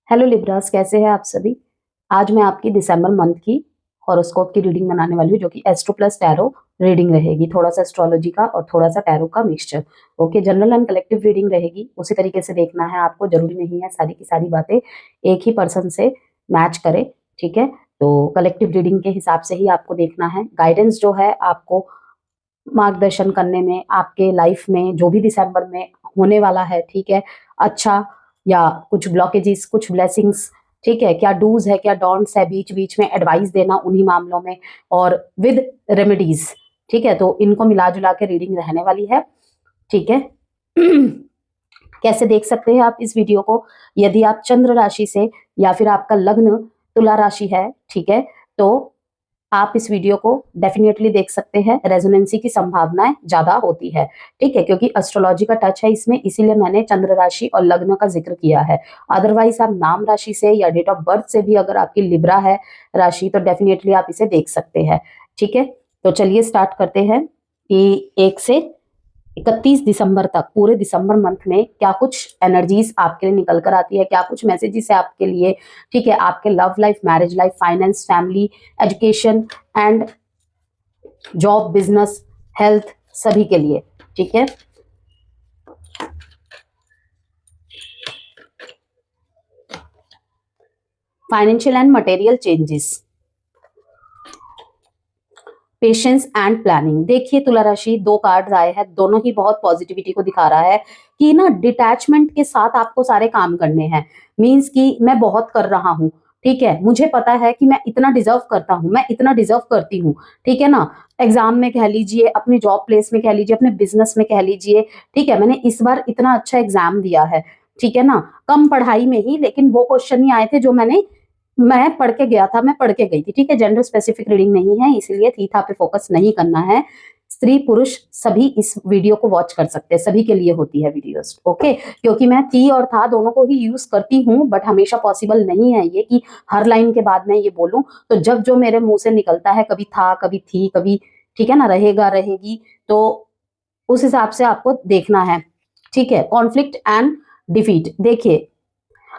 Hello Libras, कैसे हैं आप सभी। आज मैं आपकी दिसंबर मंथ की हॉरोस्कोप की रीडिंग बनाने वाली हूँ, जो कि एस्ट्रो प्लस टैरो रीडिंग रहेगी। थोड़ा सा एस्ट्रोलॉजी का और थोड़ा सा टैरो का mixture. Okay, general and collective reading रहेगी। उसी तरीके से देखना है आपको। जरूरी नहीं है सारी की सारी बातें एक ही पर्सन से मैच करे, ठीक है। तो कलेक्टिव रीडिंग के हिसाब से ही आपको देखना है। गाइडेंस जो है आपको मार्गदर्शन करने में, आपके लाइफ में जो भी दिसंबर में होने वाला है, ठीक है, अच्छा या कुछ ब्लॉकेजेस, कुछ ब्लेसिंग्स, ठीक है, क्या डूज है क्या डोंट्स है, बीच बीच में एडवाइस देना उन्हीं मामलों में, और विद रेमेडीज, ठीक है। तो इनको मिला जुला के रीडिंग रहने वाली है, ठीक है। कैसे देख सकते हैं आप इस वीडियो को? यदि आप चंद्र राशि से या फिर आपका लग्न तुला राशि है, ठीक है, तो आप इस वीडियो को डेफिनेटली देख सकते हैं। रेजोनेंसी की संभावनाएं ज्यादा होती है, ठीक है, क्योंकि एस्ट्रोलॉजी का टच है इसमें, इसीलिए मैंने चंद्र राशि और लग्न का जिक्र किया है। अदरवाइज आप नाम राशि से या डेट ऑफ बर्थ से भी अगर आपकी लिब्रा है राशि, तो डेफिनेटली आप इसे देख सकते हैं, ठीक है। तो चलिए स्टार्ट करते हैं कि 1 से 31 दिसंबर तक, पूरे दिसंबर मंथ में क्या कुछ एनर्जीज आपके लिए निकल कर आती है, क्या कुछ मैसेजेस है आपके लिए, ठीक है, आपके love life, marriage life, finance, family, education and job, business, health, सभी के लिए, ठीक है। Financial and material changes, patience and planning. देखिए तुला राशि, 2 कार्ड आए हैं, दोनों ही बहुत पॉजिटिविटी को दिखा रहा है कि ना डिटैचमेंट के साथ आपको सारे काम करने हैं। मींस कि मैं बहुत कर रहा हूं, ठीक है, मुझे पता है कि मैं इतना डिजर्व करता हूं, मैं इतना डिजर्व करती हूँ, ठीक है ना। एग्जाम में कह लीजिए, अपनी जॉब प्लेस में कह लीजिए, अपने बिजनेस में कह लीजिए, ठीक है, मैंने इस बार इतना अच्छा एग्जाम दिया है, ठीक है ना। कम पढ़ाई में ही, लेकिन वो क्वेश्चन ही आए थे जो मैं पढ़ के गया था, मैं पढ़ के गई थी, ठीक है। जेंडर स्पेसिफिक रीडिंग नहीं है, इसलिए थीथा पे फोकस नहीं करना है। स्त्री पुरुष सभी इस वीडियो को वॉच कर सकते हैं, सभी के लिए होती है वीडियोस, ओके। क्योंकि मैं थी और था दोनों को ही यूज करती हूँ, बट हमेशा पॉसिबल नहीं है ये कि हर लाइन के बाद मैं ये बोलूं। तो जब जो मेरे मुंह से निकलता है, कभी था, कभी थी, कभी, ठीक है ना, रहेगा, रहेगी, तो उस हिसाब से आपको देखना है, ठीक है। कॉन्फ्लिक्ट एंड डिफीट, देखिए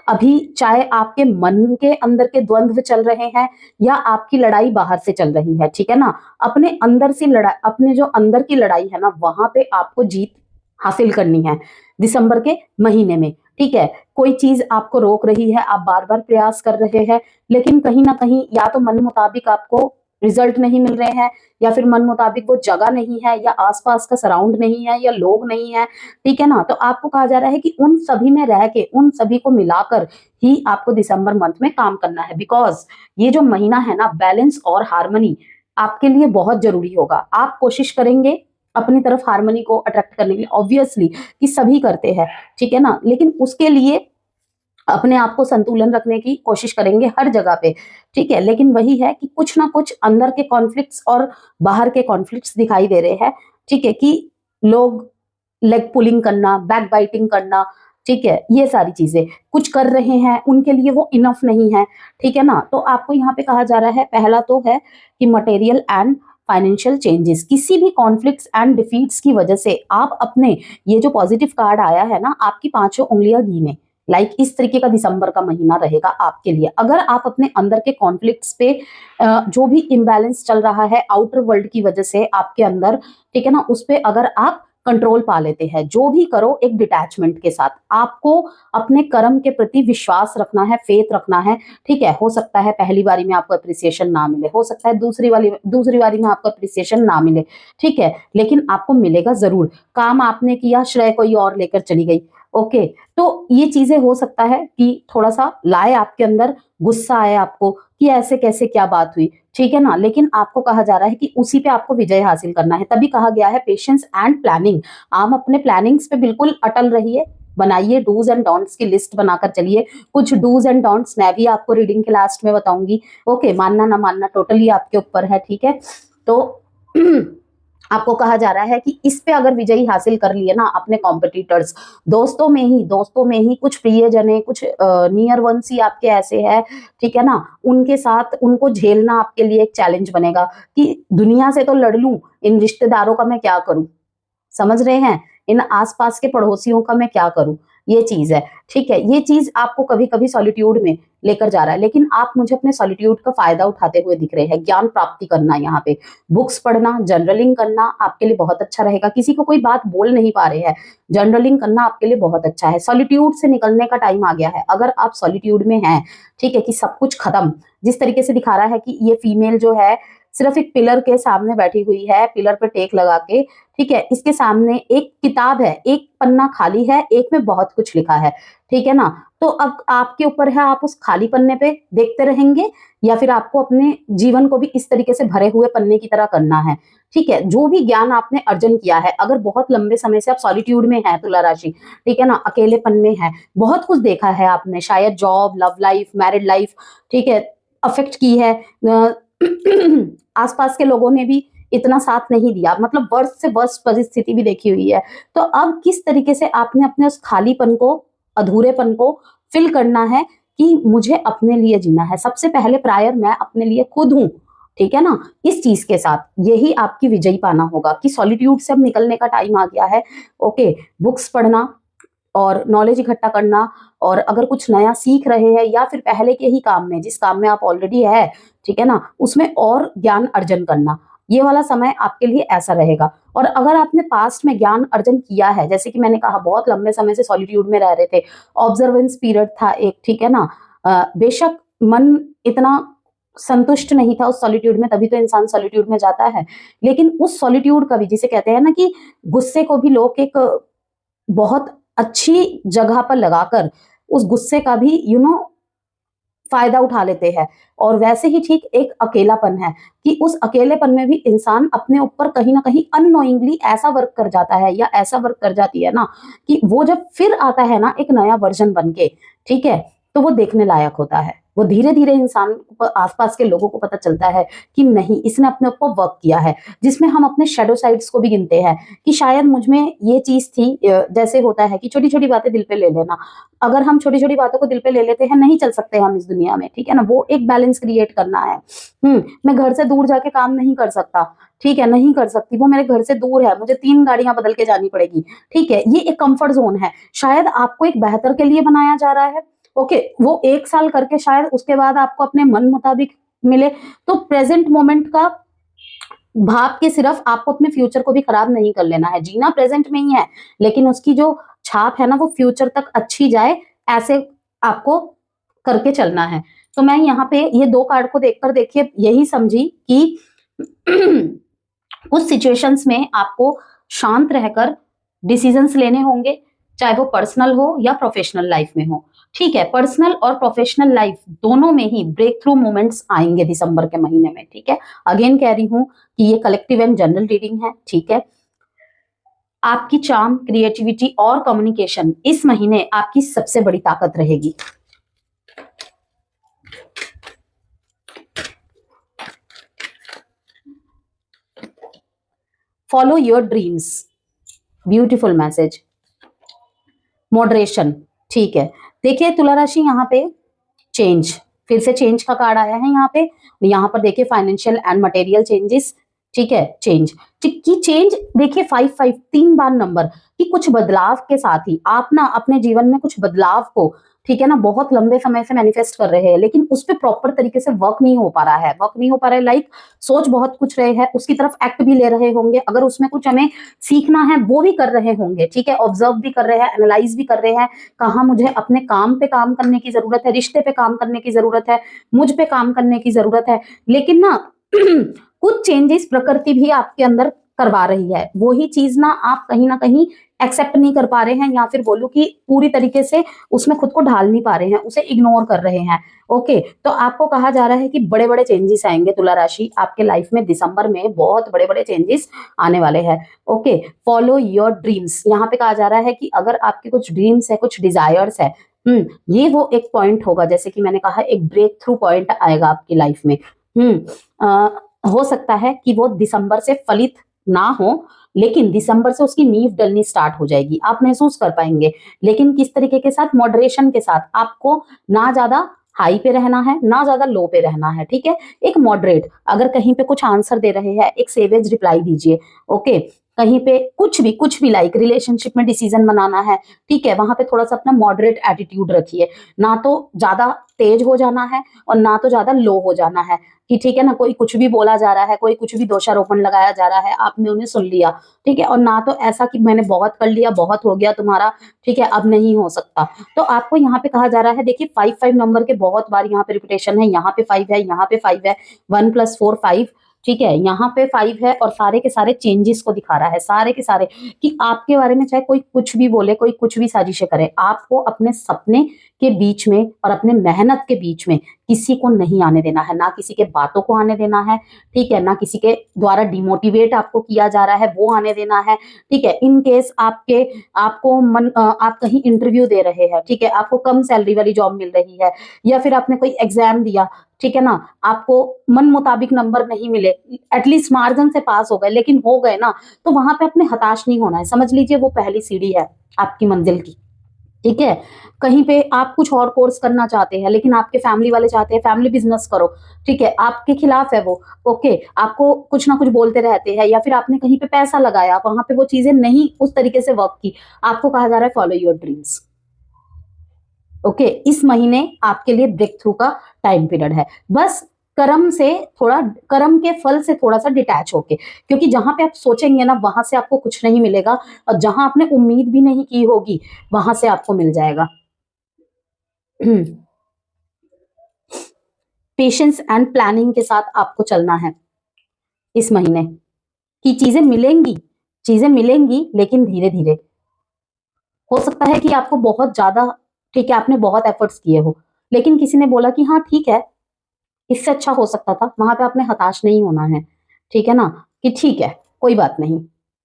अभी चाहे आपके मन के अंदर के द्वंद्व चल रहे हैं या आपकी लड़ाई बाहर से चल रही है, ठीक है ना, अपने अंदर से लड़ाई, अपने जो अंदर की लड़ाई है ना, वहां पे आपको जीत हासिल करनी है दिसंबर के महीने में, ठीक है। कोई चीज आपको रोक रही है, आप बार बार प्रयास कर रहे हैं, लेकिन कहीं ना कहीं या तो मन मुताबिक आपको रिजल्ट नहीं मिल रहे हैं, या फिर मन मुताबिक वो जगह नहीं है, या आसपास का सराउंड नहीं है, या लोग नहीं है, ठीक है ना। तो आपको कहा जा रहा है कि उन सभी में रह के, उन सभी को मिलाकर ही आपको दिसंबर मंथ में काम करना है। बिकॉज ये जो महीना है ना, बैलेंस और हार्मनी आपके लिए बहुत जरूरी होगा। आप कोशिश करेंगे अपनी तरफ हार्मनी को अट्रैक्ट करने के लिए, ऑब्वियसली कि सभी करते हैं, ठीक है ना, लेकिन उसके लिए अपने आप को संतुलन रखने की कोशिश करेंगे हर जगह पे, ठीक है। लेकिन वही है कि कुछ ना कुछ अंदर के कॉन्फ्लिक्ट्स और बाहर के कॉन्फ्लिक्ट्स दिखाई दे रहे हैं, ठीक है, कि लोग लेग पुलिंग करना, बैक बाइटिंग करना, ठीक है, ये सारी चीजें कुछ कर रहे हैं, उनके लिए वो इनफ नहीं है, ठीक है ना। तो आपको यहाँ पे कहा जा रहा है, पहला तो है कि मटेरियल एंड फाइनेंशियल चेंजेस, किसी भी कॉन्फ्लिक्ट्स एंड डिफीट्स की वजह से आप अपने, ये जो पॉजिटिव कार्ड आया है ना, आपकी 5 उंगलियां गिने, लाइक इस तरीके का दिसंबर का महीना रहेगा आपके लिए। अगर आप अपने अंदर के कॉन्फ्लिक्ट्स पे, जो भी इम्बैलेंस चल रहा है आउटर वर्ल्ड की वजह से आपके अंदर, ठीक है ना, उस पे अगर आप कंट्रोल पा लेते हैं, जो भी करो एक डिटैचमेंट के साथ, आपको अपने कर्म के प्रति विश्वास रखना है, फेथ रखना है, ठीक है। हो सकता है पहली बारी में आपको अप्रिसिएशन ना मिले, हो सकता है दूसरी बारी में आपको अप्रिसिएशन ना मिले, ठीक है, लेकिन आपको मिलेगा जरूर। काम आपने किया, श्रेय कोई और लेकर चली गई, ओके। तो ये चीजें हो सकता है कि थोड़ा सा लाए आपके अंदर, गुस्सा आए आपको कि ऐसे कैसे, क्या बात हुई, ठीक है ना, लेकिन आपको कहा जा रहा है कि उसी पे आपको विजय हासिल करना है। तभी कहा गया है पेशेंस एंड प्लानिंग। आप अपने प्लानिंग्स पे बिल्कुल अटल रहिए, बनाइए डूज एंड डोंट्स की लिस्ट बनाकर चलिए। कुछ डूज एंड डोंट्स मैं भी आपको रीडिंग के लास्ट में बताऊंगी, ओके। मानना ना मानना टोटली आपके ऊपर है, ठीक है। तो आपको कहा जा रहा है कि इस पे अगर विजयी हासिल कर लिए ना अपने कॉम्पिटिटर्स, दोस्तों में ही कुछ प्रियजन, कुछ नियर वंस ही आपके ऐसे है, ठीक है ना, उनके साथ उनको झेलना आपके लिए एक चैलेंज बनेगा कि दुनिया से तो लड़ लूं, इन रिश्तेदारों का मैं क्या करूं, समझ रहे हैं। इन आसपास के पड़ोसियों का मैं क्या करूं, ये चीज है। ठीक है, ये चीज आपको कभी कभी सॉलिट्यूड में लेकर जा रहा है, लेकिन आप मुझे अपने सॉलिट्यूड का फायदा उठाते हुए दिख रहे हैं। ज्ञान प्राप्ति करना, यहाँ पे बुक्स पढ़ना, जर्नलिंग करना आपके लिए बहुत अच्छा रहेगा। किसी को कोई बात बोल नहीं पा रहे हैं, जर्नलिंग करना आपके लिए बहुत अच्छा है। सॉलिट्यूड से निकलने का टाइम आ गया है। अगर आप सॉलिट्यूड में हैं, ठीक है, कि सब कुछ खत्म, जिस तरीके से दिखा रहा है कि ये फीमेल जो है सिर्फ एक पिलर के सामने बैठी हुई है, पिलर पे टेक लगा के, ठीक है, इसके सामने एक किताब है, एक पन्ना खाली है, एक में बहुत कुछ लिखा है, ठीक है ना। तो अब आपके ऊपर है, आप उस खाली पन्ने पे देखते रहेंगे या फिर आपको अपने जीवन को भी इस तरीके से भरे हुए पन्ने की तरह करना है। ठीक है, जो भी ज्ञान आपने अर्जन किया है, अगर बहुत लंबे समय से आप सॉलिट्यूड में है तुला राशि, ठीक है ना, अकेलेपन में है, बहुत कुछ देखा है आपने, शायद job, love life, married life, ठीक है, अफेक्ट की है, आसपास के लोगों ने भी इतना साथ नहीं दिया, मतलब वर्स्ट से वर्स्ट परिस्थिति भी देखी हुई है। तो अब किस तरीके से आपने अपने उस खालीपन को, अधूरेपन को फिल करना है कि मुझे अपने लिए जीना है। सबसे पहले प्रायर मैं अपने लिए खुद हूं, ठीक है ना। इस चीज के साथ यही आपकी विजयी पाना होगा कि सॉलिट्यूड से अब निकलने का टाइम आ गया है। ओके, बुक्स पढ़ना और नॉलेज इकट्ठा करना, और अगर कुछ नया सीख रहे हैं या फिर पहले के ही काम में, जिस काम में आप ऑलरेडी है, ठीक है ना, उसमें और ज्ञान अर्जन करना, ये वाला समय आपके लिए ऐसा रहेगा। और अगर आपने पास्ट में ज्ञान अर्जन किया है, जैसे कि मैंने कहा बहुत लंबे समय से सॉलिट्यूड में रह रहे थे, ऑब्जर्वेंस पीरियड था एक, ठीक है ना, बेशक मन इतना संतुष्ट नहीं था उस सॉलिट्यूड में, तभी तो इंसान सॉलिट्यूड में जाता है, लेकिन उस सॉलिट्यूड का भी, जिसे कहते हैं ना कि गुस्से को भी लोग एक बहुत अच्छी जगह पर लगाकर उस गुस्से का भी फायदा उठा लेते हैं। और वैसे ही ठीक एक अकेलापन है कि उस अकेलेपन में भी इंसान अपने ऊपर कहीं ना कहीं अननोइंगली ऐसा वर्क कर जाता है या ऐसा वर्क कर जाती है ना, कि वो जब फिर आता है ना एक नया वर्जन बन के, ठीक है, तो वो देखने लायक होता है। वो धीरे धीरे इंसान को, आसपास के लोगों को पता चलता है कि नहीं, इसने अपने ऊपर वर्क किया है, जिसमें हम अपने शेडो साइड्स को भी गिनते हैं कि शायद मुझ में ये चीज थी। जैसे होता है कि छोटी छोटी बातें दिल पे ले लेना, अगर हम छोटी छोटी बातों को दिल पे ले लेते हैं, नहीं चल सकते हम इस दुनिया में, ठीक है ना। वो एक बैलेंस क्रिएट करना है। मैं घर से दूर जाके काम नहीं कर सकता, ठीक है, नहीं कर सकती, वो मेरे घर से दूर है, मुझे 3 गाड़ियां बदल के जानी पड़ेगी, ठीक है, ये एक कंफर्ट जोन है। शायद आपको एक बेहतर के लिए बनाया जा रहा है। ओके, वो 1 साल करके शायद उसके बाद आपको अपने मन मुताबिक मिले। तो प्रेजेंट मोमेंट का भाप के सिर्फ आपको अपने फ्यूचर को भी खराब नहीं कर लेना है। जीना प्रेजेंट में ही है, लेकिन उसकी जो छाप है ना, वो फ्यूचर तक अच्छी जाए, ऐसे आपको करके चलना है। तो मैं यहाँ पे ये 2 कार्ड को देखकर देखिए यही समझी कि कुछ सिचुएशंस में आपको शांत रहकर डिसीजंस लेने होंगे, चाहे वो पर्सनल हो या प्रोफेशनल लाइफ में हो। ठीक है, पर्सनल और प्रोफेशनल लाइफ दोनों में ही ब्रेक थ्रू मोमेंट्स आएंगे दिसंबर के महीने में। ठीक है, अगेन कह रही हूं कि ये कलेक्टिव एंड जनरल रीडिंग है। ठीक है, आपकी चार्म, क्रिएटिविटी और कम्युनिकेशन इस महीने आपकी सबसे बड़ी ताकत रहेगी। Follow your dreams, beautiful message. Moderation, ठीक है। देखिए तुला राशि, यहाँ पे चेंज, फिर से चेंज का कार्ड आया है यहाँ पे। यहाँ पर देखिए फाइनेंशियल एंड मटेरियल चेंजेस, ठीक है, चेंज की चेंज। देखिए 5-5 3 बार नंबर कि कुछ बदलाव के साथ ही आप ना अपने जीवन में कुछ बदलाव को, ठीक है ना, बहुत लंबे समय से मैनिफेस्ट कर रहे हैं, लेकिन उस पर प्रॉपर तरीके से वर्क नहीं हो पा रहा है, लाइक सोच बहुत कुछ रहे हैं, उसकी तरफ एक्ट भी ले रहे होंगे, अगर उसमें कुछ हमें सीखना है वो भी कर रहे होंगे, ठीक है, ऑब्जर्व भी कर रहे हैं, एनालाइज भी कर रहे हैं, कहाँ मुझे अपने काम पे काम करने की जरूरत है, रिश्ते पे काम करने की जरूरत है, मुझ पे काम करने की जरूरत है। लेकिन ना कुछ चेंजेस प्रकृति भी आपके अंदर करवा रही है, वही चीज ना आप कहीं ना कहीं एक्सेप्ट नहीं कर पा रहे हैं, या फिर बोलूं कि पूरी तरीके से उसमें खुद को ढाल नहीं पा रहे हैं, उसे इग्नोर कर रहे हैं। ओके, तो आपको कहा जा रहा है कि बड़े बड़े चेंजेस आएंगे तुला राशि आपके लाइफ में दिसंबर में, बहुत बड़े बड़े चेंजेस आने वाले हैं। ओके, फॉलो योर ड्रीम्स, यहाँ पे कहा जा रहा है कि अगर आपके कुछ ड्रीम्स है, कुछ डिजायर्स है, ये वो एक पॉइंट होगा, जैसे कि मैंने कहा एक ब्रेक थ्रू पॉइंट आएगा आपकी लाइफ में। हो सकता है कि वो दिसंबर से फलित ना हो, लेकिन दिसंबर से उसकी नींव डलनी स्टार्ट हो जाएगी, आप महसूस कर पाएंगे। लेकिन किस तरीके के साथ? मॉडरेशन के साथ। आपको ना ज्यादा हाई पे रहना है, ना ज्यादा लो पे रहना है, ठीक है, एक मॉडरेट। अगर कहीं पे कुछ आंसर दे रहे हैं, एक सेवेज रिप्लाई दीजिए। ओके, कहीं पे कुछ भी लाइक रिलेशनशिप में डिसीजन बनाना है, ठीक है, वहां पे थोड़ा सा अपना मॉडरेट एटीट्यूड रखिए, ना तो ज्यादा तेज हो जाना है और ना तो ज्यादा लो हो जाना है कि ठीक है ना, कोई कुछ भी बोला जा रहा है, कोई कुछ भी दोषारोपण लगाया जा रहा है, आपने उन्हें सुन लिया, ठीक है, और ना तो ऐसा कि मैंने बहुत कर लिया, बहुत हो गया तुम्हारा, ठीक है, अब नहीं हो सकता। तो आपको यहाँ पे कहा जा रहा है, देखिए 5 नंबर के बहुत बार यहाँ पे रिपीटेशन है, यहाँ पे 5 है, यहाँ पे 5 है, 1 + 4 5, ठीक है, यहाँ पे 5 है और सारे के सारे चेंजेस को दिखा रहा है, सारे के सारे, कि आपके बारे में चाहे कोई कुछ भी बोले, कोई कुछ भी साजिशें करे, आपको अपने सपने के बीच में और अपने मेहनत के बीच में किसी को नहीं आने देना है, ना किसी के बातों को आने देना है, ठीक है, ना किसी के द्वारा डिमोटिवेट आपको किया जा रहा है वो आने देना है, ठीक है। इन केस आप कहीं इंटरव्यू दे रहे हैं, ठीक है, आपको कम सैलरी वाली जॉब मिल रही है, या फिर आपने कोई एग्जाम दिया, ठीक है ना, आपको मन मुताबिक नंबर नहीं मिले, एटलीस्ट मार्जिन से पास हो गए लेकिन हो गए ना, तो वहां पे अपने हताश नहीं होना है, समझ लीजिए वो पहली सीढ़ी है आपकी मंजिल की, ठीक है। कहीं पे आप कुछ और कोर्स करना चाहते हैं लेकिन आपके फैमिली वाले चाहते हैं फैमिली बिजनेस करो, ठीक है, आपके खिलाफ है वो, ओके, आपको कुछ ना कुछ बोलते रहते हैं, या फिर आपने कहीं पे पैसा लगाया, वहां पे वो चीजें नहीं उस तरीके से वर्क की, आपको कहा जा रहा है फॉलो योर ड्रीम्स, ओके। इस महीने आपके लिए ब्रेक थ्रू का टाइम पीरियड है, बस कर्म से थोड़ा, कर्म के फल से थोड़ा सा डिटैच होके, क्योंकि जहां पे आप सोचेंगे ना वहां से आपको कुछ नहीं मिलेगा, और जहां आपने उम्मीद भी नहीं की होगी वहां से आपको मिल जाएगा। पेशेंस एंड प्लानिंग के साथ आपको चलना है इस महीने, कि चीजें मिलेंगी लेकिन धीरे धीरे। हो सकता है कि आपको बहुत ज्यादा, ठीक है, आपने बहुत एफर्ट्स किए हो, लेकिन किसी ने बोला कि हाँ ठीक है, इससे अच्छा हो सकता था, वहां पे आपने हताश नहीं होना है, ठीक है ना, कि ठीक है कोई बात नहीं,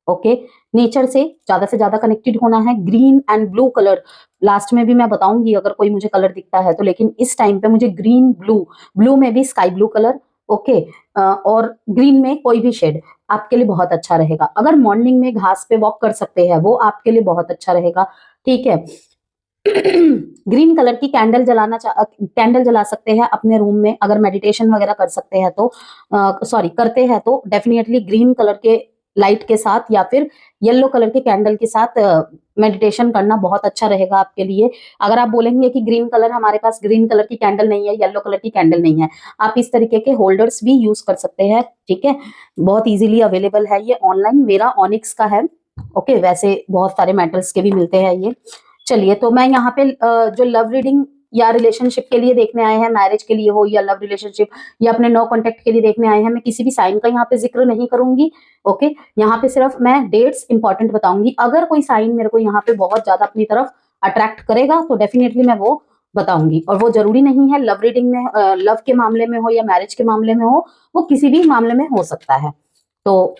ओके। नेचर से ज्यादा कनेक्टेड होना है, green and blue colour, last में भी मैं बताऊंगी अगर कोई मुझे कलर दिखता है तो, लेकिन इस टाइम पे मुझे ग्रीन ब्लू, ब्लू में भी स्काई ब्लू कलर, ओके, और ग्रीन में कोई भी शेड आपके लिए बहुत अच्छा रहेगा। अगर मॉर्निंग में घास पे वॉक कर सकते हैं वो आपके लिए बहुत अच्छा रहेगा, ठीक है। ग्रीन कलर की कैंडल जला सकते हैं अपने रूम में, अगर मेडिटेशन वगैरह कर सकते हैं तो, सॉरी करते हैं तो डेफिनेटली ग्रीन कलर के लाइट के साथ या फिर येलो कलर के कैंडल के साथ मेडिटेशन करना बहुत अच्छा रहेगा आपके लिए। अगर आप बोलेंगे कि ग्रीन कलर, हमारे पास ग्रीन कलर की कैंडल नहीं है, येलो कलर की कैंडल नहीं है, आप इस तरीके के होल्डर्स भी यूज कर सकते हैं, ठीक है, बहुत इजीली अवेलेबल है ये ऑनलाइन, मेरा ऑनिक्स का है, ओके, वैसे बहुत सारे मेटल्स के भी मिलते हैं ये। चलिए, तो मैं यहाँ पे जो लव रीडिंग या रिलेशनशिप के लिए देखने आए हैं, मैरिज के लिए हो या लव रिलेशनशिप या अपने नो कांटेक्ट के लिए देखने आए हैं, मैं किसी भी साइन का यहाँ पे जिक्र नहीं करूंगी, ओके। यहाँ पे सिर्फ मैं डेट्स इंपॉर्टेंट बताऊंगी, अगर कोई साइन मेरे को यहाँ पे बहुत ज्यादा अपनी तरफ अट्रैक्ट करेगा तो डेफिनेटली मैं वो बताऊंगी, और वो जरूरी नहीं है लव रीडिंग में, लव के मामले में हो या मैरिज के मामले में हो, वो किसी भी मामले में हो सकता है। तो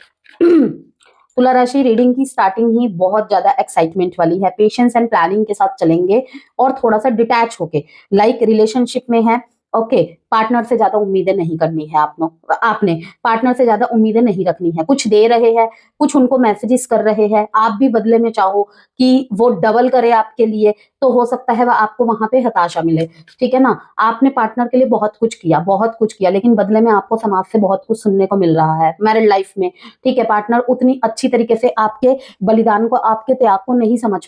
तुला राशि रीडिंग की स्टार्टिंग ही बहुत ज्यादा एक्साइटमेंट वाली है, पेशेंस एंड प्लानिंग के साथ चलेंगे और थोड़ा सा डिटैच होके, लाइक रिलेशनशिप में है, ओके, पार्टनर से ज्यादा उम्मीदें नहीं करनी है, आपने पार्टनर से ज्यादा उम्मीदें नहीं रखनी है, कुछ दे रहे हैं, कुछ उनको मैसेजेस कर रहे हैं, आप भी बदले में चाहो कि वो डबल करे आपके लिए, तो हो सकता है वह आपको वहां पे हताशा मिले, ठीक है ना। आपने पार्टनर के लिए बहुत कुछ किया, लेकिन बदले में आपको समाज से बहुत कुछ सुनने को मिल रहा है मैरिड लाइफ में, ठीक है। पार्टनर उतनी अच्छी तरीके से आपके बलिदान को, आपके त्याग को नहीं समझ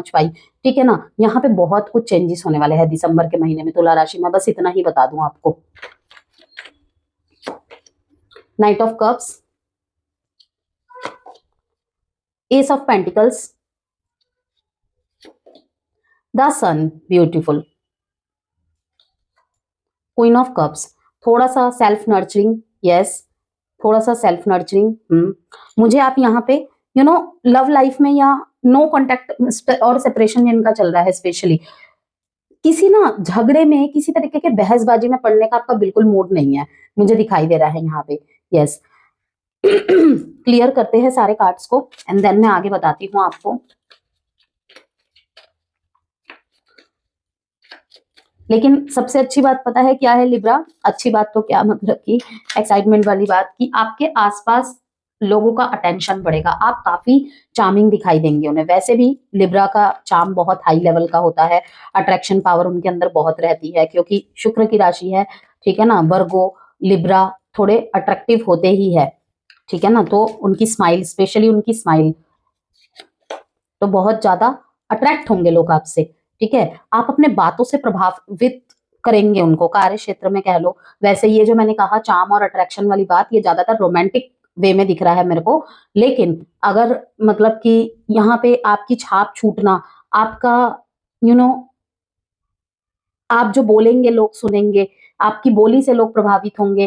पाई, ठीक है ना। यहाँ पे बहुत कुछ चेंजेस होने वाले हैं दिसंबर के महीने में तुला राशि में, बस इतना ही बता दूं आपको। Knight of cups, ace of pentacles, the sun beautiful, queen of cups, थोड़ा सा सेल्फ नर्चरिंग, यस, थोड़ा सा सेल्फ नर्चरिंग। मुझे आप यहाँ पे लव लाइफ में या नो कांटेक्ट और सेपरेशन जिनका चल रहा है, स्पेशली किसी ना झगड़े में, किसी तरीके के बहसबाजी में पड़ने का आपका बिल्कुल मूड नहीं है, मुझे दिखाई दे रहा है यहाँ पे, यस। क्लियर करते हैं सारे कार्ड्स को एंड देन मैं आगे बताती हूँ आपको। लेकिन सबसे अच्छी बात पता है क्या है लिब्रा, अच्छी बात तो क्या मतलब कि एक्साइटमेंट वाली बात, कि आपके आसपास लोगों का अटेंशन बढ़ेगा, आप काफी चार्मिंग दिखाई देंगे उन्हें, वैसे भी लिब्रा का चार्म बहुत हाई लेवल का होता है, अट्रैक्शन पावर उनके अंदर बहुत रहती है, क्योंकि शुक्र की राशि है, ठीक है ना, वर्गो लिब्रा थोड़े अट्रैक्टिव होते ही है, ठीक है ना। तो उनकी स्माइल, स्पेशली उनकी स्माइल, तो बहुत ज्यादा अट्रैक्ट होंगे लोग आपसे। ठीक है, आप अपने बातों से प्रभावित करेंगे उनको, कार्य क्षेत्र में कह लो। वैसे ये जो मैंने कहा चार्म और अट्रैक्शन वाली बात, ये ज्यादातर रोमांटिक वे में दिख रहा है मेरे को। लेकिन अगर मतलब कि यहाँ पे आपकी छाप छूटना, आपका यू नो आप जो बोलेंगे लोग सुनेंगे, आपकी बोली से लोग प्रभावित होंगे।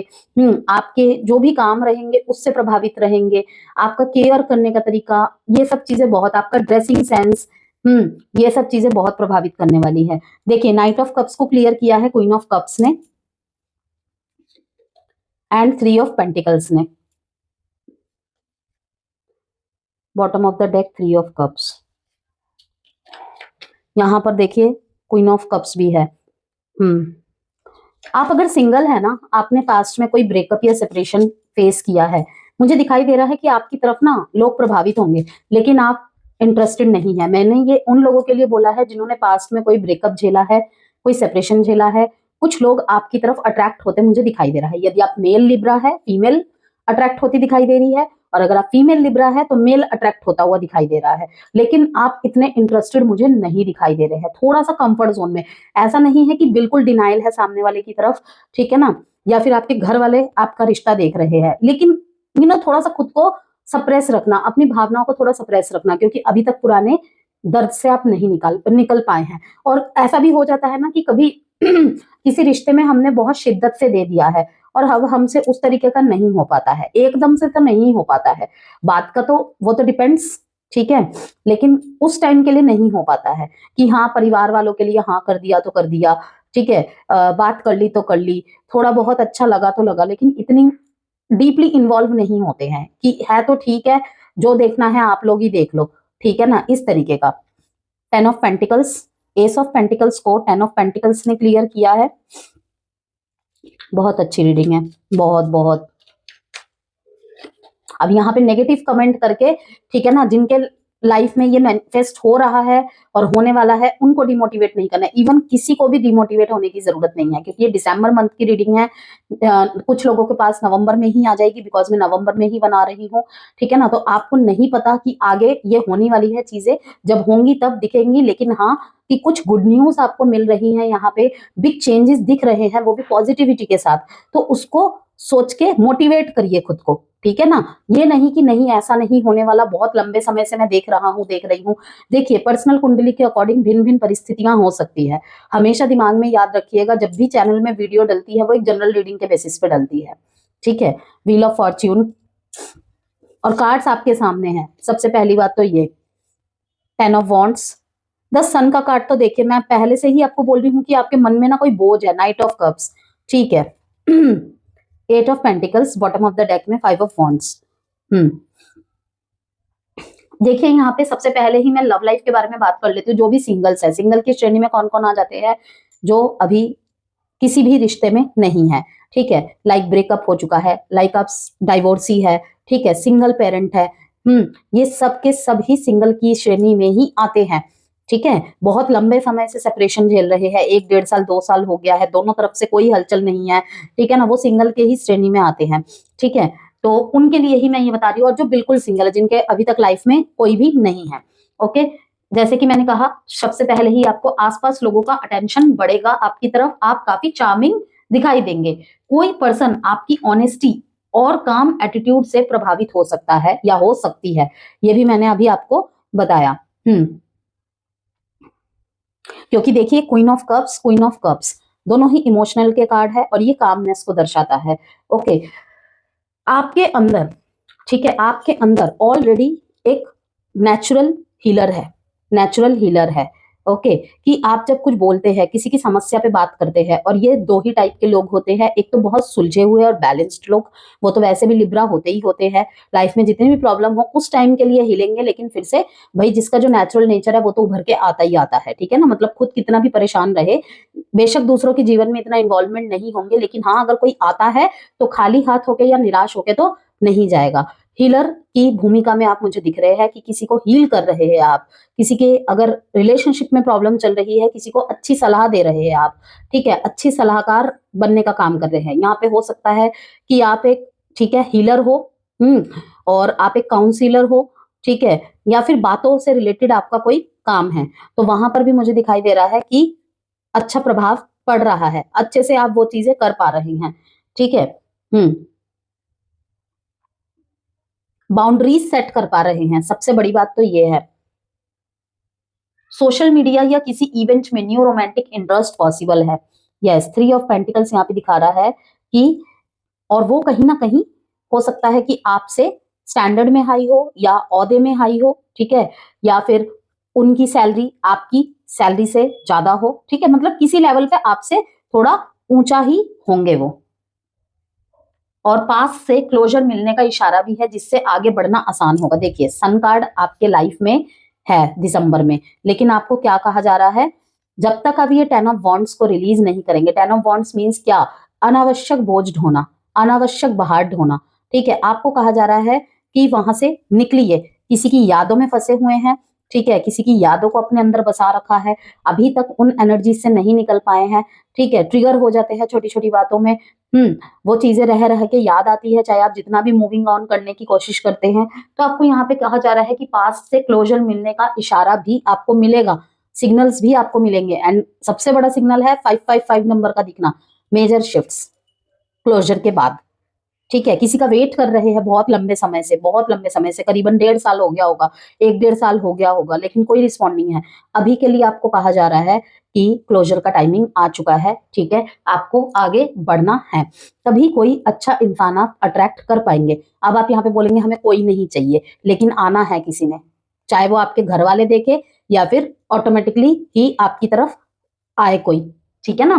आपके जो भी काम रहेंगे उससे प्रभावित रहेंगे। आपका केयर करने का तरीका, ये सब चीजें बहुत, आपका ड्रेसिंग सेंस, ये सब चीजें बहुत प्रभावित करने वाली है। देखिए, नाइट ऑफ कप्स को क्लियर किया है क्वीन ऑफ कप्स ने एंड 3 ऑफ पेंटिकल्स ने। Bottom of the deck 3 of cups. यहां पर देखिए क्वीन ऑफ कप्स भी है। आप अगर सिंगल है ना, आपने पास्ट में कोई ब्रेकअप या सेपरेशन फेस किया है, मुझे दिखाई दे रहा है कि आपकी तरफ ना लोग प्रभावित होंगे, लेकिन आप इंटरेस्टेड नहीं है। मैंने ये उन लोगों के लिए बोला है जिन्होंने पास्ट में कोई ब्रेकअप झेला है, कोई सेपरेशन झेला है। कुछ लोग आपकी तरफ अट्रैक्ट होते मुझे दिखाई दे रहा है। यदि आप मेल लिब्रा है, फीमेल अट्रैक्ट होती दिखाई दे रही है, और अगर आप फीमेल लिब्रा है तो मेल अट्रैक्ट होता हुआ दिखाई दे रहा है। लेकिन आप इतने इंटरेस्टेड मुझे नहीं दिखाई दे रहे हैं, थोड़ा सा कंफर्ट जोन में। ऐसा नहीं है कि बिल्कुल डिनाइल है सामने वाले की तरफ, ठीक है ना, या फिर आपके घर वाले आपका रिश्ता देख रहे हैं, लेकिन थोड़ा सा खुद को सप्रेस रखना, अपनी भावनाओं को थोड़ा सप्रेस रखना, क्योंकि अभी तक पुराने दर्द से आप नहीं निकल पाए हैं। और ऐसा भी हो जाता है ना कि कभी किसी रिश्ते में हमने बहुत शिद्दत से दे दिया है और अब हमसे उस तरीके का नहीं हो पाता है, एकदम से तो नहीं हो पाता है। बात का तो वो तो डिपेंड्स, ठीक है, लेकिन उस टाइम के लिए नहीं हो पाता है कि हाँ परिवार वालों के लिए हाँ कर दिया तो कर दिया, ठीक है, बात कर ली तो कर ली, थोड़ा बहुत अच्छा लगा तो लगा, लेकिन इतनी डीपली इन्वॉल्व नहीं होते हैं कि है तो ठीक है, जो देखना है आप लोग ही देख लो, ठीक है ना, इस तरीके का। 10 of pentacles, S of pentacles को 10 ऑफ पेंटिकल्स ने क्लियर किया है। बहुत अच्छी रीडिंग है, बहुत बहुत। अब यहाँ पे नेगेटिव कमेंट करके, ठीक है ना, जिनके लाइफ में ये मैनिफेस्ट हो रहा है और होने वाला है, उनको डिमोटिवेट नहीं करना है। इवन किसी को भी डिमोटिवेट होने की जरूरत नहीं है, क्योंकि ये दिसंबर मंथ की रीडिंग है। कुछ लोगों के पास नवंबर में ही आ जाएगी, बिकॉज मैं नवंबर में ही बना रही हूँ, ठीक है ना। तो आपको नहीं पता कि आगे ये होने वाली है चीजें, जब होंगी तब दिखेंगी। लेकिन हाँ, कि कुछ गुड न्यूज आपको मिल रही है, यहाँ पे बिग चेंजेस दिख रहे हैं, वो भी पॉजिटिविटी के साथ। तो उसको सोच के मोटिवेट करिए खुद को, ठीक है ना। ये नहीं कि नहीं ऐसा नहीं होने वाला, बहुत लंबे समय से मैं देख रहा हूँ, देख रही हूँ। देखिए, पर्सनल कुंडली के अकॉर्डिंग भिन्न भिन्न परिस्थितियां हो सकती है। हमेशा दिमाग में याद रखिएगा, जब भी चैनल में वीडियो डलती है वो एक जनरल रीडिंग के बेसिस पे डलती है, ठीक है। व्हील ऑफ फॉर्च्यून और कार्ड्स आपके सामने हैं। सबसे पहली बात तो ये 10 ऑफ वॉन्ड्स, द सन का कार्ड तो देखिए, मैं पहले से ही आपको बोल रही हूँ कि आपके मन में ना कोई बोझ है। नाइट ऑफ कप्स, ठीक है। 8 of pentacles bottom of the deck में 5 ऑफ वॉन्ड्स। देखिए, यहाँ पे सबसे पहले ही मैं लव लाइफ के बारे में बात कर लेती हूँ। जो भी सिंगल्स है, सिंगल की श्रेणी में कौन कौन आ जाते हैं? जो अभी किसी भी रिश्ते में नहीं है, ठीक है, लाइक ब्रेकअप हो चुका है, लाइक आप डाइवोर्सी है, ठीक है, सिंगल पेरेंट है, ये सब के सब ही सिंगल की श्रेणी में ही आते हैं, ठीक है। बहुत लंबे समय से सेपरेशन झेल रहे हैं, 1-1.5 साल 2 साल हो गया है, दोनों तरफ से कोई हलचल नहीं है, ठीक है ना, वो सिंगल के ही श्रेणी में आते हैं, ठीक है। तो उनके लिए ही मैं ये बता रही हूँ, और जो बिल्कुल सिंगल है, जिनके अभी तक लाइफ में कोई भी नहीं है, ओके। जैसे कि मैंने कहा, सबसे पहले ही आपको आसपास लोगों का अटेंशन बढ़ेगा आपकी तरफ, आप काफी चार्मिंग दिखाई देंगे। कोई पर्सन आपकी ऑनेस्टी और काम एटीट्यूड से प्रभावित हो सकता है या हो सकती है, ये भी मैंने अभी आपको बताया। क्योंकि देखिए, क्वीन ऑफ कप्स दोनों ही इमोशनल के कार्ड है और ये कामनेस को दर्शाता है, ओके। आपके अंदर, ठीक है, आपके अंदर ऑलरेडी एक नेचुरल हीलर है, ओके। कि आप जब कुछ बोलते हैं, किसी की समस्या पे बात करते हैं, और ये दो ही टाइप के लोग होते हैं, एक तो बहुत सुलझे हुए और बैलेंस्ड लोग, वो तो वैसे भी लिब्रा होते ही होते हैं। लाइफ में जितनी भी प्रॉब्लम हो उस टाइम के लिए हिलेंगे, लेकिन फिर से भाई जिसका जो नेचुरल नेचर है वो तो उभर के आता ही आता है, ठीक है ना। मतलब खुद कितना भी परेशान रहे, बेशक दूसरों के जीवन में इतना इन्वॉल्वमेंट नहीं होंगे, लेकिन हाँ, अगर कोई आता है तो खाली हाथ होके या निराश होके तो नहीं जाएगा। हीलर की भूमिका में आप मुझे दिख रहे हैं कि किसी को हील कर रहे हैं आप, किसी के अगर रिलेशनशिप में प्रॉब्लम चल रही है, किसी को अच्छी सलाह दे रहे हैं आप, ठीक है, अच्छी सलाहकार बनने का काम कर रहे हैं। यहाँ पे हो सकता है कि आप एक, ठीक है, हीलर हो, और आप एक काउंसलर हो, ठीक है, या फिर बातों से रिलेटेड आपका कोई काम है, तो वहां पर भी मुझे दिखाई दे रहा है कि अच्छा प्रभाव पड़ रहा है, अच्छे से आप वो चीजें कर पा रही हैं, ठीक है। बाउंड्रीज सेट कर पा रहे हैं, सबसे बड़ी बात तो ये है। सोशल मीडिया या किसी इवेंट में न्यू रोमांटिक इंटरेस्ट पॉसिबल है। यस, 3 ऑफ पेंटिकल्स यहाँ पे दिखा रहा है कि, और वो कहीं ना कहीं हो सकता है कि आपसे स्टैंडर्ड में हाई हो या ओहदे में हाई हो, ठीक है, या फिर उनकी सैलरी आपकी सैलरी से ज्यादा हो, ठीक है, मतलब किसी लेवल पे आपसे थोड़ा ऊंचा ही होंगे वो, और पास से क्लोजर मिलने का इशारा भी है जिससे आगे बढ़ना आसान होगा। देखिए, सन कार्ड आपके लाइफ में है दिसंबर में, लेकिन आपको क्या कहा जा रहा है, जब तक अभी ये 10 ऑफ वॉन्ड्स को रिलीज नहीं करेंगे। 10 ऑफ वॉन्ड्स मीन्स क्या, अनावश्यक बोझ ढोना, अनावश्यक बाहर ढोना, ठीक है। आपको कहा जा रहा है कि वहां से निकलिए, किसी की यादों में फंसे हुए हैं, ठीक है, किसी की यादों को अपने अंदर बसा रखा है, अभी तक उन एनर्जी से नहीं निकल पाए हैं, ठीक है, ट्रिगर हो जाते हैं छोटी छोटी बातों में। वो चीजें रह रह के याद आती है, चाहे आप जितना भी मूविंग ऑन करने की कोशिश करते हैं। तो आपको यहाँ पे कहा जा रहा है कि पास से क्लोजर मिलने का इशारा भी आपको मिलेगा, सिग्नल्स भी आपको मिलेंगे। एंड सबसे बड़ा सिग्नल है 555 नंबर का दिखना, मेजर शिफ्ट्स क्लोजर के बाद, ठीक है। किसी का वेट कर रहे हैं बहुत लंबे समय से, बहुत लंबे समय से, करीबन 1.5 साल हो गया होगा, 1-1.5 साल हो गया होगा, लेकिन कोई रिस्पॉन्ड नहीं है। अभी के लिए आपको कहा जा रहा है कि क्लोजर का टाइमिंग आ चुका है, ठीक है, आपको आगे बढ़ना है, तभी कोई अच्छा इंसान आप अट्रैक्ट कर पाएंगे। अब आप यहाँ पे बोलेंगे हमें कोई नहीं चाहिए, लेकिन आना है किसी ने, चाहे वो आपके घर वाले देखे या फिर ऑटोमेटिकली ही आपकी तरफ आए कोई, ठीक है ना।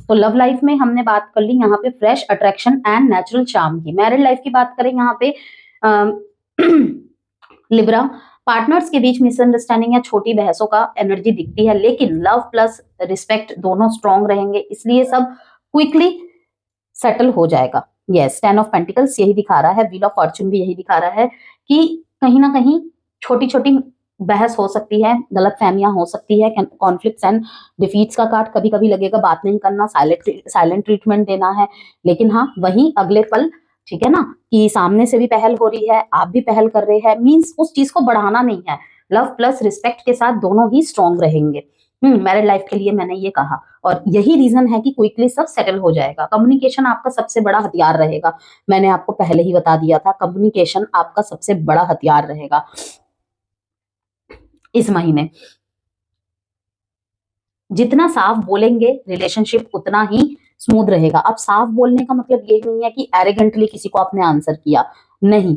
तो लव लाइफ में हमने बात कर ली यहाँ पे fresh attraction and natural charm की। मैरिड लाइफ की बात करें यहाँ पे लिब्रा, पार्टनर्स के बीच मिसअंडरस्टैंडिंग या छोटी बहसों का एनर्जी दिखती है, लेकिन लव प्लस रिस्पेक्ट दोनों स्ट्रांग रहेंगे, इसलिए सब क्विकली सेटल हो जाएगा। यस, 10 ऑफ पेंटिकल्स यही दिखा रहा है, व्हील ऑफ फॉर्चून भी यही दिखा रहा है कि कहीं ना कहीं छोटी छोटी बहस हो सकती है, गलत फहमियां हो सकती है, कॉन्फ्लिक्ट्स एंड डिफीट्स का कार्ड, कभी कभी लगेगा बात नहीं करना, साइलेंट ट्रीटमेंट देना है, लेकिन हाँ वही अगले पल, ठीक है ना, कि सामने से भी पहल हो रही है, आप भी पहल कर रहे हैं, मीन्स उस चीज को बढ़ाना नहीं है। लव प्लस रिस्पेक्ट के साथ दोनों ही स्ट्रांग रहेंगे। मैरिड लाइफ के लिए मैंने ये कहा, और यही रीजन है कि क्विकली सब सेटल हो जाएगा। कम्युनिकेशन आपका सबसे बड़ा हथियार रहेगा, मैंने आपको पहले ही बता दिया था, कम्युनिकेशन आपका सबसे बड़ा हथियार रहेगा इस महीने। जितना साफ बोलेंगे रिलेशनशिप उतना ही स्मूथ रहेगा। अब साफ बोलने का मतलब ये नहीं है कि एरोगेंटली किसी को आपने आंसर किया, नहीं,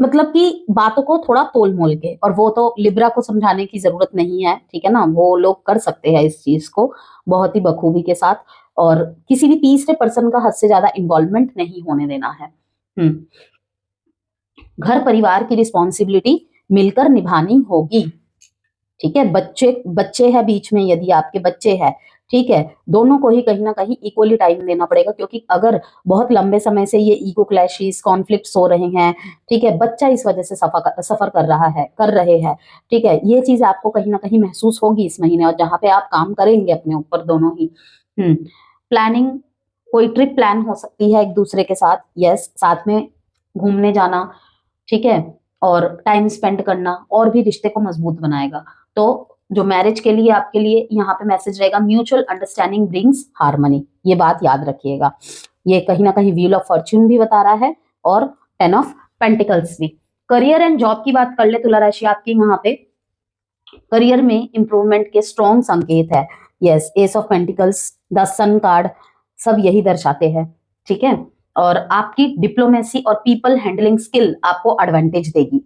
मतलब कि बातों को थोड़ा तोल मोल के, और वो तो लिब्रा को समझाने की जरूरत नहीं है, ठीक है ना, वो लोग कर सकते हैं इस चीज को बहुत ही बखूबी के साथ, और किसी भी तीसरे पर्सन का हद से ज्यादा इन्वॉल्वमेंट नहीं होने देना है। घर परिवार की रिस्पॉन्सिबिलिटी मिलकर निभानी होगी, ठीक है। बच्चे बच्चे हैं बीच में, यदि आपके बच्चे हैं, ठीक है, दोनों को ही कहीं ना कहीं इक्वली टाइम देना पड़ेगा, क्योंकि अगर बहुत लंबे समय से ये ईगो क्लैशेस कॉन्फ्लिक्ट्स हो रहे हैं, ठीक है, बच्चा इस वजह से सफर कर रहा है, कर रहे हैं, ठीक है, ये चीज आपको कहीं ना कहीं महसूस होगी इस महीने, और जहां पे आप काम करेंगे अपने ऊपर दोनों ही। प्लानिंग, कोई ट्रिप प्लान हो सकती है एक दूसरे के साथ, यस, साथ में घूमने जाना, ठीक है, और टाइम स्पेंड करना और भी रिश्ते को मजबूत बनाएगा। तो जो मैरिज के लिए आपके लिए यहाँ पे मैसेज रहेगा, म्यूचुअल अंडरस्टैंडिंग ब्रिंग्स हार्मनी, ये बात याद रखिएगा। ये कहीं ना कहीं व्हील ऑफ फॉर्च्यून भी बता रहा है, और 10 ऑफ पेंटिकल्स भी। करियर एंड जॉब की बात कर ले तुला राशि, आपकी यहाँ पे करियर में इंप्रूवमेंट के स्ट्रॉन्ग संकेत है। Yes, ace of pentacles, the sun card, सब यही दर्शाते हैं, ठीक है। और आपकी डिप्लोमेसी और पीपल हैंडलिंग स्किल आपको एडवांटेज देगी,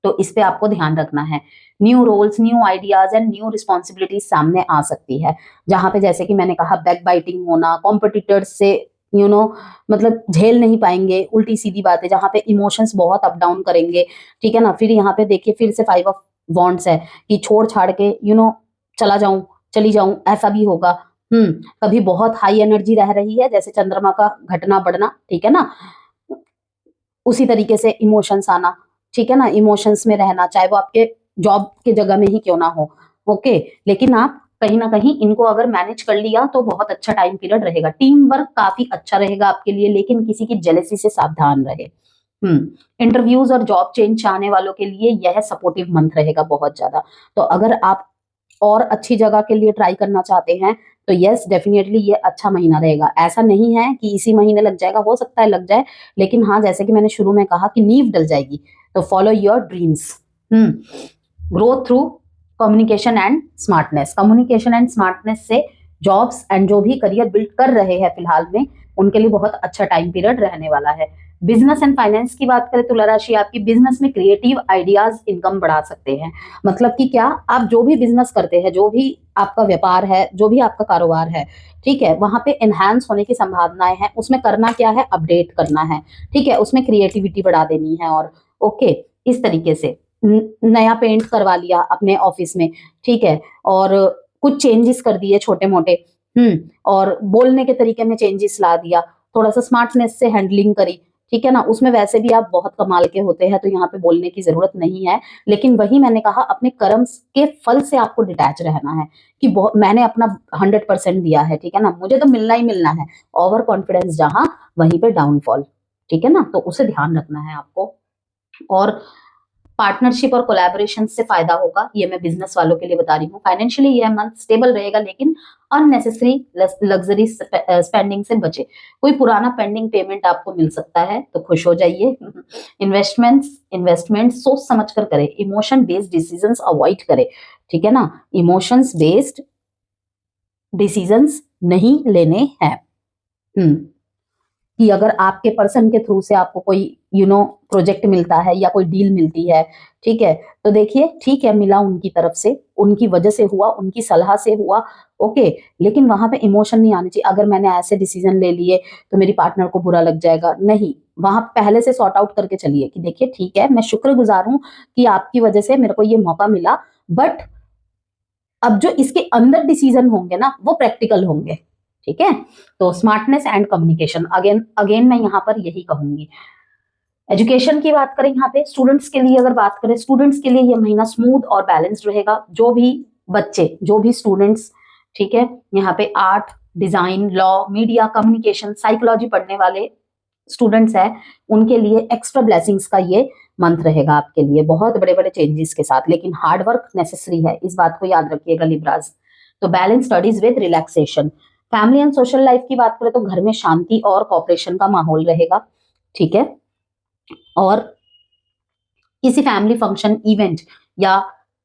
तो इस पे आपको ध्यान रखना है। New roles, new ideas and new responsibilities सामने आ सकती है, जहां पे जैसे कि मैंने कहा बैक बाइटिंग होना, कॉम्पिटिटर्स से मतलब झेल नहीं पाएंगे उल्टी सीधी बातें, जहां पे इमोशंस बहुत अप डाउन करेंगे, ठीक है ना। फिर यहाँ पे देखिए फिर से 5 ऑफ वॉन्ड्स है कि छोड़ छाड़ के चला जाऊं, चली जाऊं, ऐसा भी होगा। कभी बहुत हाई एनर्जी रह रही है, जैसे चंद्रमा का घटना बढ़ना, ठीक है ना, उसी तरीके से इमोशंस आना, ठीक है ना, इमोशंस में रहना, चाहे वो आपके जॉब के जगह में ही क्यों ना हो, ओके, लेकिन आप कहीं ना कहीं इनको अगर मैनेज कर लिया तो बहुत अच्छा टाइम पीरियड रहेगा। टीम वर्क काफी अच्छा रहेगा आपके लिए, लेकिन किसी की जेलसी से सावधान रहे। इंटरव्यूज और जॉब चेंज चाहने वालों के लिए यह सपोर्टिव मंथ रहेगा बहुत ज्यादा। तो अगर आप और अच्छी जगह के लिए ट्राई करना चाहते हैं तो यस डेफिनेटली ये अच्छा महीना रहेगा। ऐसा नहीं है कि इसी महीने लग जाएगा, हो सकता है लग जाए, लेकिन हाँ जैसे कि मैंने शुरू में कहा कि नींव डल जाएगी। तो follow your dreams. Growth through communication and smartness. Communication and smartness से जॉब्स एंड जो भी करियर बिल्ड कर रहे हैं फिलहाल में, उनके लिए बहुत अच्छा टाइम पीरियड रहने वाला है। बिजनेस एंड फाइनेंस की बात करें, तुला राशि आपकी बिजनेस में क्रिएटिव आइडियाज इनकम बढ़ा सकते हैं। मतलब कि क्या, आप जो भी बिजनेस करते हैं, जो भी आपका व्यापार है, जो भी आपका कारोबार है, ठीक है, वहां पे एनहांस होने की संभावनाएं हैं। उसमें करना क्या है, अपडेट करना है, ठीक है, उसमें क्रिएटिविटी बढ़ा देनी है। और ओके, इस तरीके से नया पेंट करवा लिया अपने ऑफिस में, ठीक है, और कुछ चेंजेस कर दिए छोटे मोटे, और बोलने के तरीके में चेंजेस ला दिया, थोड़ा सा स्मार्टनेस से हैंडलिंग करी, ठीक है ना। उसमें वैसे भी आप बहुत कमाल के होते हैं, तो यहाँ पे बोलने की जरूरत नहीं है। लेकिन वही मैंने कहा, अपने कर्म के फल से आपको डिटैच रहना है कि मैंने अपना 100% दिया है, ठीक है ना, मुझे तो मिलना ही मिलना है। ओवर कॉन्फिडेंस जहां, वहीं पे डाउनफॉल, ठीक है ना, तो उसे ध्यान रखना है आपको। और पार्टनरशिप और कोलैबोरेशन से फायदा होगा, ये मैं बिजनेस वालों के लिए बता रही हूँ। फाइनेंशियली यह मंथ स्टेबल रहेगा, लेकिन अननेसेसरी लग्जरी स्पेंडिंग से बचे। कोई पुराना पेंडिंग पेमेंट आपको मिल सकता है, तो खुश हो जाइए। इन्वेस्टमेंट सोच समझ कर करें, इमोशन बेस्ड डिसीजंस अवॉइड करें, ठीक है ना, इमोशंस बेस्ड डिसीजंस नहीं लेने हैं। कि अगर आपके पर्सन के थ्रू से आपको कोई प्रोजेक्ट मिलता है या कोई डील मिलती है, ठीक है, तो देखिए ठीक है, मिला उनकी तरफ से, उनकी वजह से हुआ, उनकी सलाह से हुआ, ओके, लेकिन वहां पे इमोशन नहीं आनी चाहिए। अगर मैंने ऐसे डिसीजन ले लिए तो मेरी पार्टनर को बुरा लग जाएगा, नहीं, वहां पहले से सॉर्ट आउट करके चलिए कि देखिए ठीक है, मैं शुक्रगुजार हूं कि आपकी वजह से मेरे को ये मौका मिला, बट अब जो इसके अंदर डिसीजन होंगे ना, वो प्रैक्टिकल होंगे, ठीक है। तो smartness and communication, again again मैं यहाँ पर यही कहूंगी। एजुकेशन की बात करें, यहाँ पे स्टूडेंट्स के लिए अगर बात करें, स्टूडेंट्स के लिए ये महीना स्मूथ और बैलेंस्ड रहेगा। जो भी बच्चे, जो भी स्टूडेंट्स, ठीक है, यहाँ पे art, design, law, media, communication, psychology पढ़ने वाले स्टूडेंट्स हैं, उनके लिए एक्स्ट्रा ब्लेसिंग्स का ये मंथ रहेगा आपके लिए, बहुत बड़े बड़े चेंजेस के साथ। लेकिन हार्ड वर्क नेसेसरी है, इस बात को याद रखिएगा लिब्राज। तो balance studies with relaxation. Family and social life की बात करें तो घर में शांति और कॉपरेशन का माहौल रहेगा, ठीक है। और किसी फैमिली फंक्शन, इवेंट या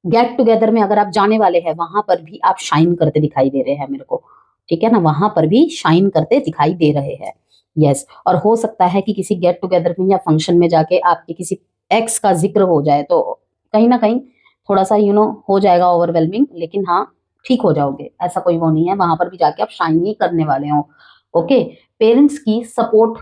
गेट टुगेदर में अगर आप जाने वाले हैं, वहां पर भी आप शाइन करते दिखाई दे रहे हैं मेरे को, ठीक है ना, वहां पर भी शाइन करते दिखाई दे रहे हैं। यस, और हो सकता है कि किसी गेट टुगेदर में या फंक्शन में जाके आपके किसी एक्स का जिक्र हो जाए, तो कहीं ना कहीं थोड़ा सा हो जाएगा ओवरवेलमिंग, लेकिन हाँ ठीक हो जाओगे, ऐसा कोई वो नहीं है। वहां पर भी जाके आप शाइन ही करने वाले हो, ओके। पेरेंट्स की सपोर्ट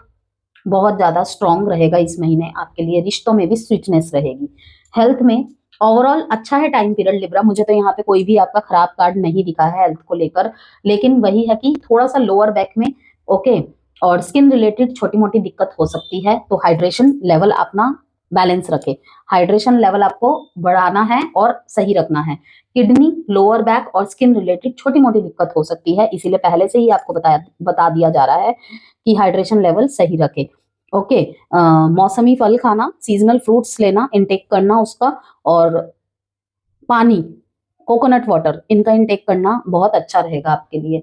बहुत ज्यादा स्ट्रांग रहेगा इस महीने आपके लिए, रिश्तों में भी स्वीटनेस रहेगी। हेल्थ में ओवरऑल अच्छा है टाइम पीरियड लिब्रा, मुझे तो यहाँ पे कोई भी आपका खराब कार्ड नहीं दिखा है हेल्थ को लेकर, लेकिन वही है कि थोड़ा सा लोअर बैक में, ओके, और स्किन रिलेटेड छोटी मोटी दिक्कत हो सकती है, तो हाइड्रेशन लेवल अपना बैलेंस रखे। हाइड्रेशन लेवल आपको बढ़ाना है और सही रखना है। किडनी, लोअर बैक और स्किन रिलेटेड छोटी मोटी दिक्कत हो सकती है, इसीलिए पहले से ही आपको बता दिया जा रहा है कि हाइड्रेशन लेवल सही रखे, ओके। मौसमी फल खाना, सीजनल फ्रूट्स लेना, इनटेक करना उसका, और पानी, कोकोनट वाटर, इनका इनटेक करना बहुत अच्छा रहेगा आपके लिए।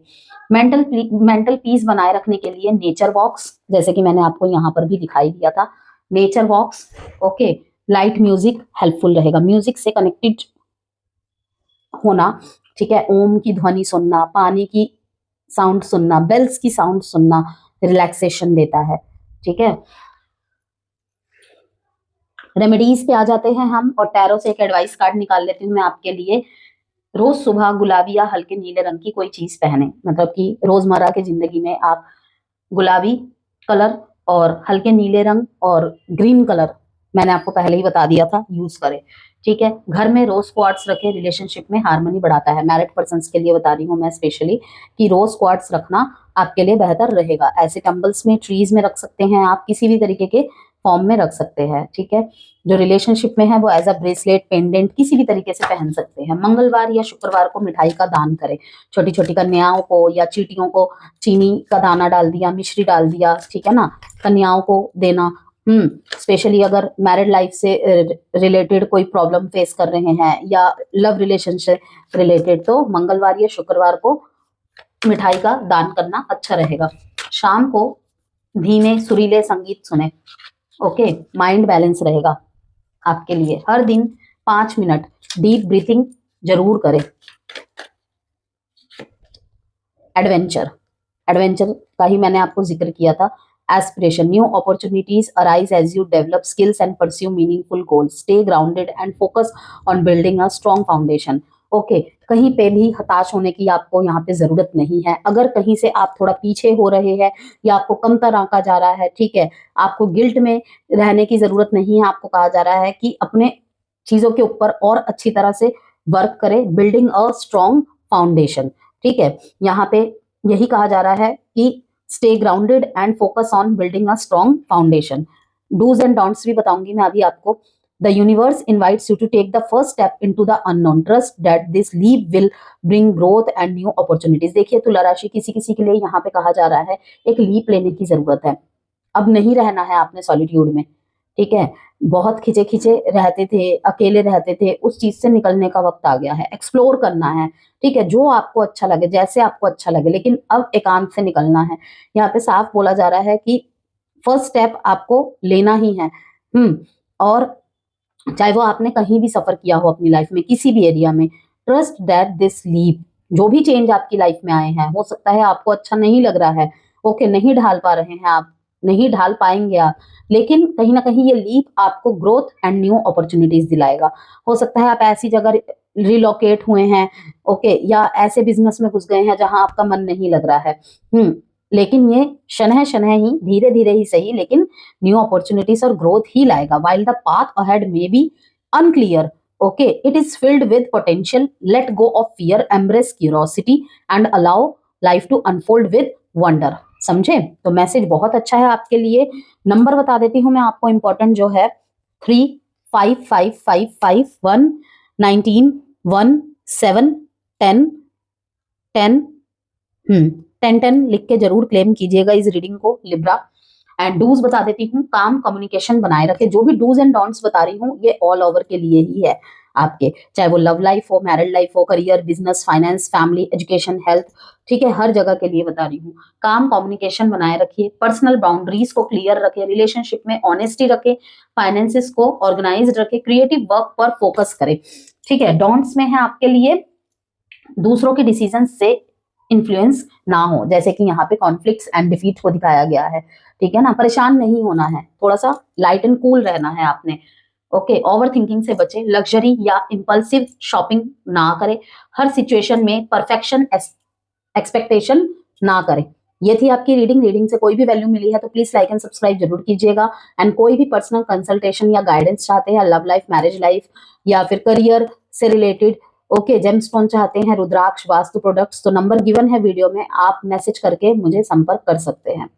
मेंटल पीस बनाए रखने के लिए नेचर वॉक्स, जैसे कि मैंने आपको यहाँ पर भी दिखाई दिया था, nature walks, okay. Light music helpful रहेगा, म्यूजिक से कनेक्टेड होना, ठीक है, ओम की ध्वनि सुनना, पानी की साउंड सुनना, बेल्स की साउंड सुनना रिलैक्सेशन देता है, ठीक है। रेमेडीज पे आ जाते हैं हम, और टैरो से एक एडवाइस कार्ड निकाल लेती हूँ मैं आपके लिए। रोज सुबह गुलाबी या हल्के नीले रंग की कोई चीज पहने, मतलब कि रोजमर्रा की जिंदगी में आप गुलाबी कलर और हल्के नीले रंग और ग्रीन कलर, मैंने आपको पहले ही बता दिया था, यूज करें, ठीक है। घर में रोज क्वार्ट्स रखें, रिलेशनशिप में हार्मनी बढ़ाता है। मैरिड पर्सन्स के लिए बता रही हूँ मैं स्पेशली कि रोज क्वार्ट्स रखना आपके लिए बेहतर रहेगा। ऐसे टम्बल्स में, ट्रीज में रख सकते हैं आप, किसी भी तरीके के फॉर्म में रख सकते हैं, ठीक है। जो रिलेशनशिप में है वो एज अ ब्रेसलेट, पेंडेंट किसी भी तरीके से पहन सकते हैं। मंगलवार या शुक्रवार को मिठाई का दान करें, छोटी छोटी कन्याओं को या चींटियों को चीनी का दाना डाल दिया, मिश्री डाल दिया, ठीक है ना, कन्याओं को देना। स्पेशली अगर मैरिड लाइफ से रिलेटेड कोई प्रॉब्लम फेस कर रहे हैं या लव रिलेशनशिप रिलेटेड, तो मंगलवार या शुक्रवार को मिठाई का दान करना अच्छा रहेगा। शाम को धीमे सुरीले संगीत सुने, ओके, माइंड बैलेंस रहेगा आपके लिए। हर दिन 5 मिनट डीप ब्रीथिंग जरूर करें। एडवेंचर, एडवेंचर का ही मैंने आपको जिक्र किया था। Aspiration, new opportunities arise as you develop skills and pursue meaningful goals. Stay grounded and focus on building a strong foundation. Okay, कहीं पे भी हताश होने की आपको यहाँ पे जरूरत नहीं है। अगर कहीं से आप थोड़ा पीछे हो रहे हैं या आपको कमतर आंका जा रहा है, ठीक है, आपको गिल्ट में रहने की जरूरत नहीं है। आपको कहा जा रहा है कि अपने चीजों के ऊपर और अच्छी तरह से वर्क करें, बिल्डिंग अ स्ट्रॉन्ग फाउंडेशन, ठीक है। यहाँ पे यही कहा जा रहा है कि stay grounded and focus on building a strong foundation. Dos and don'ts भी बताऊंगी मैं अभी आपको। The universe invites you to take the first step into the unknown. Trust that this leap will bring growth and new opportunities. देखिए तुला राशि, किसी किसी के लिए यहाँ पे कहा जा रहा है एक लीप लेने की जरूरत है। अब नहीं रहना है आपने सॉलिट्यूड में, ठीक है। बहुत खिंचे खिंचे रहते थे, अकेले रहते थे, उस चीज से निकलने का वक्त आ गया है। एक्सप्लोर करना है, ठीक है, जो आपको अच्छा लगे, जैसे आपको अच्छा लगे, लेकिन अब एकांत से निकलना है। यहाँ पे साफ बोला जा रहा है कि फर्स्ट स्टेप आपको लेना ही है। और चाहे वो आपने कहीं भी सफर किया हो अपनी लाइफ में, किसी भी एरिया में, ट्रस्ट दैट दिस लीप, जो भी चेंज आपकी लाइफ में आए हैं, हो सकता है आपको अच्छा नहीं लग रहा है, ओके, नहीं ढाल पा रहे हैं आप, नहीं ढाल पाएंगे आप, लेकिन कहीं ना कहीं ये लीप आपको ग्रोथ एंड न्यू अपॉर्चुनिटीज दिलाएगा। हो सकता है आप ऐसी जगह रिलोकेट हुए हैं, ओके, या ऐसे बिजनेस में घुस गए हैं जहां आपका मन नहीं लग रहा है, लेकिन ये शनह ही, धीरे धीरे ही सही, लेकिन न्यू अपॉर्चुनिटीज और ग्रोथ ही लाएगा। While the path ahead may be unclear, okay, it is filled with potential. Let go of fear, embrace curiosity and allow life to unfold with wonder. समझे? तो मैसेज बहुत अच्छा है आपके लिए। नंबर बता देती हूँ मैं आपको, इंपॉर्टेंट जो है 3 5 5 5 5 1 19 1 7 10 10 10 10 लिख के जरूर क्लेम कीजिएगा इस रीडिंग को, लिब्रा। एंड डूज बता देती हूँ, काम कम्युनिकेशन बनाए रखे। जो भी डूज एंड डोंट्स बता रही हूँ ये ऑल ओवर के लिए ही है आपके, चाहे वो लव लाइफ हो, मैरिड लाइफ हो, career, business, finance, family, education, health, ठीक है, हर जगह के लिए बता रही हूँ। काम कम्युनिकेशन बनाए रखिए, पर्सनल बाउंड्रीज को क्लियर रखे, रिलेशनशिप में ऑनेस्टी रखे, फाइनेंसिस को ऑर्गेनाइज्ड रखे, क्रिएटिव वर्क पर फोकस करे, ठीक है। डोंट्स में है आपके लिए दूसरों के डिसीजन से इन्फ्लुएंस ना हो, जैसे कि यहाँ पे कॉन्फ्लिक्ट्स एंड डिफीट को दिखाया गया है, ठीक है ना। परेशान नहीं होना है, थोड़ा सा लाइट एंड कूल रहना है आपने, ओके। ओवर थिंकिंग से बचे, लग्जरी या इंपल्सिव शॉपिंग ना करें, हर सिचुएशन में परफेक्शन एक्सपेक्टेशन ना करें। ये थी आपकी रीडिंग। रीडिंग से कोई भी वैल्यू मिली है तो प्लीज लाइक एंड सब्सक्राइब जरूर कीजिएगा। एंड कोई भी पर्सनल कंसल्टेशन या गाइडेंस चाहते हैं, लव लाइफ, मैरिज लाइफ या फिर करियर से रिलेटेड, ओके, जेमस्टोन चाहते हैं, रुद्राक्ष, वास्तु प्रोडक्ट्स, तो नंबर गिवन है वीडियो में, आप मैसेज करके मुझे संपर्क कर सकते हैं।